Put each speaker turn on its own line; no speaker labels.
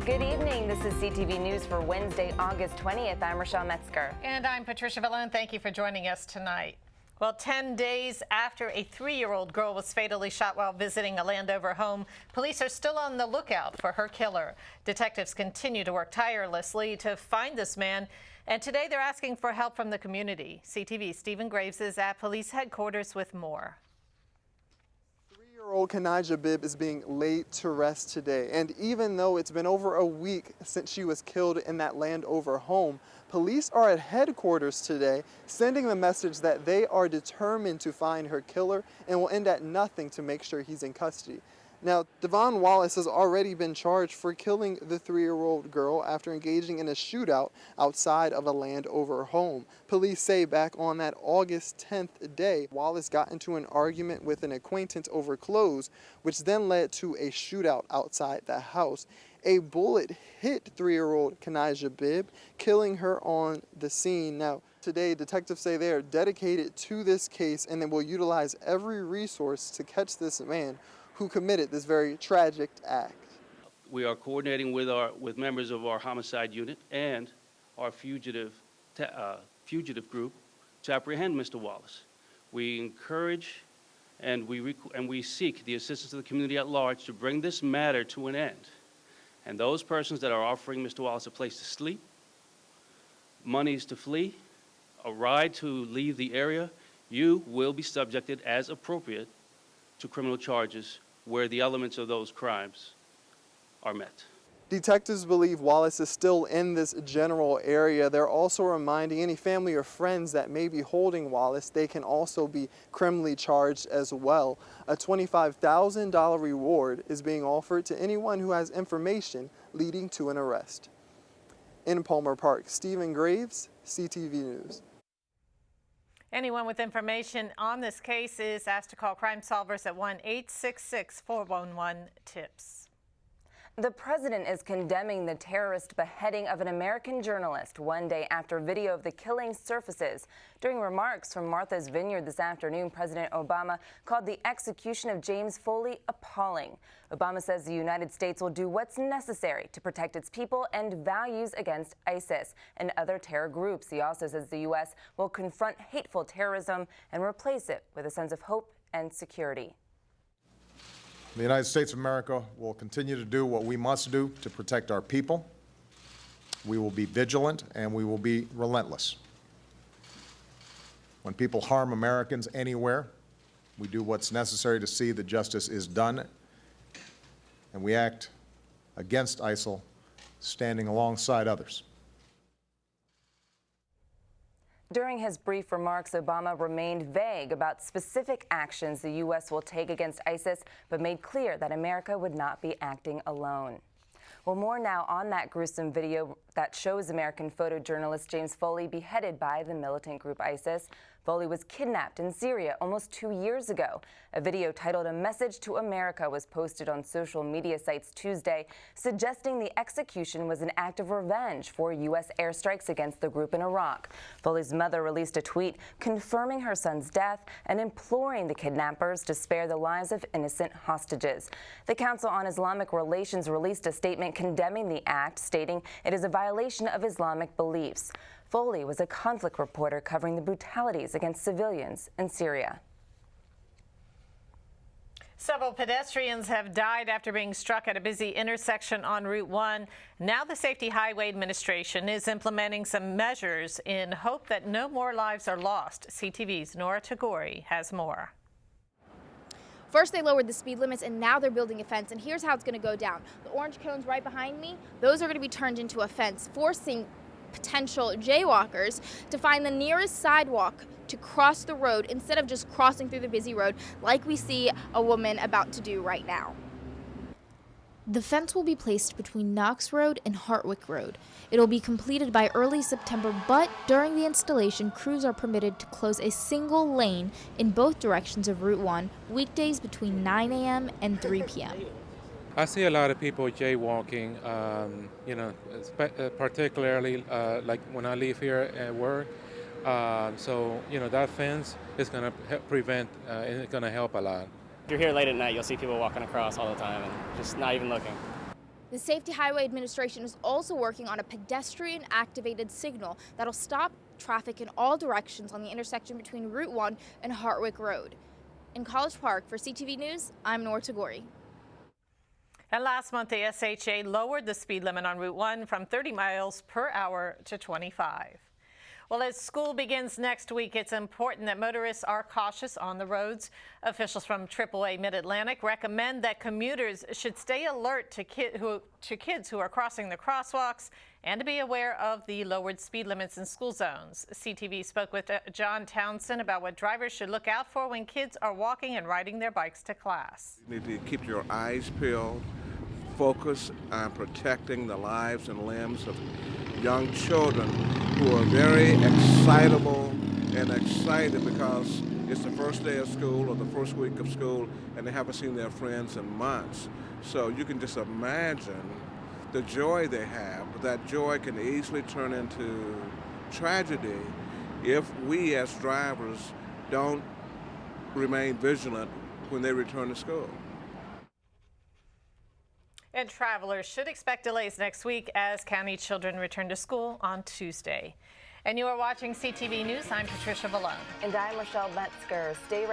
Good evening. This is CTV News for Wednesday, August 20th. I'm Rochelle Metzger.
And I'm Patricia Vallone. Thank you for joining us tonight. Well, 10 days after a 3-year-old girl was fatally shot while visiting a Landover home, police are still on the lookout for her killer. Detectives continue to work tirelessly to find this man, and today they're asking for help from the community. CTV's Stephen Graves is at police headquarters with more.
3-year-old Kenijah Bibb is being laid to rest today, and even though it's been over a week since she was killed in that Landover home, police are at headquarters today sending the message that they are determined to find her killer and will end at nothing to make sure he's in custody. Now, Devon Wallace has already been charged for killing the 3-year-old girl after engaging in a shootout outside of a Landover home. Police say back on that August 10th day, Wallace got into an argument with an acquaintance over clothes, which then led to a shootout outside the house. A bullet hit 3-year-old Kenijah Bibb, killing her on the scene. Now, today, detectives say they are dedicated to this case and they will utilize every resource to catch this man who committed this very tragic act.
We are coordinating with members of our homicide unit and our fugitive group to apprehend Mr. Wallace. We encourage and we seek the assistance of the community at large to bring this matter to an end. And those persons that are offering Mr. Wallace a place to sleep, monies to flee, a ride to leave the area, you will be subjected as appropriate to criminal charges where the elements of those crimes are met.
Detectives believe Wallace is still in this general area. They're also reminding any family or friends that may be holding Wallace, they can also be criminally charged as well. A $25,000 reward is being offered to anyone who has information leading to an arrest. In Palmer Park, Stephen Graves, CTV News.
Anyone with information on this case is asked to call Crime Solvers at 1-866-411-TIPS.
The president is condemning the terrorist beheading of an American journalist one day after video of the killing surfaces. During remarks from Martha's Vineyard this afternoon, President Obama called the execution of James Foley appalling. Obama says the United States will do what's necessary to protect its people and values against ISIS and other terror groups. He also says the U.S. will confront hateful terrorism and replace it with a sense of hope and security.
The United States of America will continue to do what we must do to protect our people. We will be vigilant and we will be relentless. When people harm Americans anywhere, we do what's necessary to see that justice is done, and we act against ISIL, standing alongside others.
During his brief remarks, Obama remained vague about specific actions the U.S. will take against ISIS, but made clear that America would not be acting alone. Well, more now on that gruesome video that shows American photojournalist James Foley beheaded by the militant group ISIS. Foley was kidnapped in Syria almost 2 years ago. A video titled "A Message to America" was posted on social media sites Tuesday, suggesting the execution was an act of revenge for U.S. airstrikes against the group in Iraq. Foley's mother released a tweet confirming her son's death and imploring the kidnappers to spare the lives of innocent hostages. The Council on Islamic Relations released a statement condemning the act, stating it is a violation of Islamic beliefs. Foley was a conflict reporter covering the brutalities against civilians in Syria.
Several pedestrians have died after being struck at a busy intersection on Route 1. Now the Safety Highway Administration is implementing some measures in hope that no more lives are lost. CTV's Nora Tagore has more.
First they lowered the speed limits and now they're building a fence, and here's how it's going to go down. The orange cones right behind me, those are going to be turned into a fence, forcing potential jaywalkers to find the nearest sidewalk to cross the road instead of just crossing through the busy road like we see a woman about to do right now. The fence will be placed between Knox Road and Hartwick Road. It'll be completed by early September, but during the installation, crews are permitted to close a single lane in both directions of Route 1, weekdays between 9 a.m. and 3 p.m.
I see a lot of people jaywalking, particularly like when I leave here at work. So, that fence is going to prevent, and it's going to help a lot.
If you're here late at night, you'll see people walking across all the time and just not even looking.
The Safety Highway Administration is also working on a pedestrian-activated signal that'll stop traffic in all directions on the intersection between Route 1 and Hartwick Road. In College Park, for CTV News, I'm Noor Tagori.
And last month, the SHA lowered the speed limit on Route 1 from 30 miles per hour to 25. Well, as school begins next week, it's important that motorists are cautious on the roads. Officials from AAA Mid-Atlantic recommend that commuters should stay alert to kids who are crossing the crosswalks and to be aware of the lowered speed limits in school zones. CTV spoke with John Townsend about what drivers should look out for when kids are walking and riding their bikes to class.
You need to keep your eyes peeled, focus on protecting the lives and limbs of young children who are very excitable and excited because it's the first day of school or the first week of school and they haven't seen their friends in months. So you can just imagine the joy they have, but that joy can easily turn into tragedy if we as drivers don't remain vigilant when they return to school.
And travelers should expect delays next week as county children return to school on Tuesday. And you are watching CTV News. I'm Patricia Valone.
And I'm Rochelle Metzger. Stay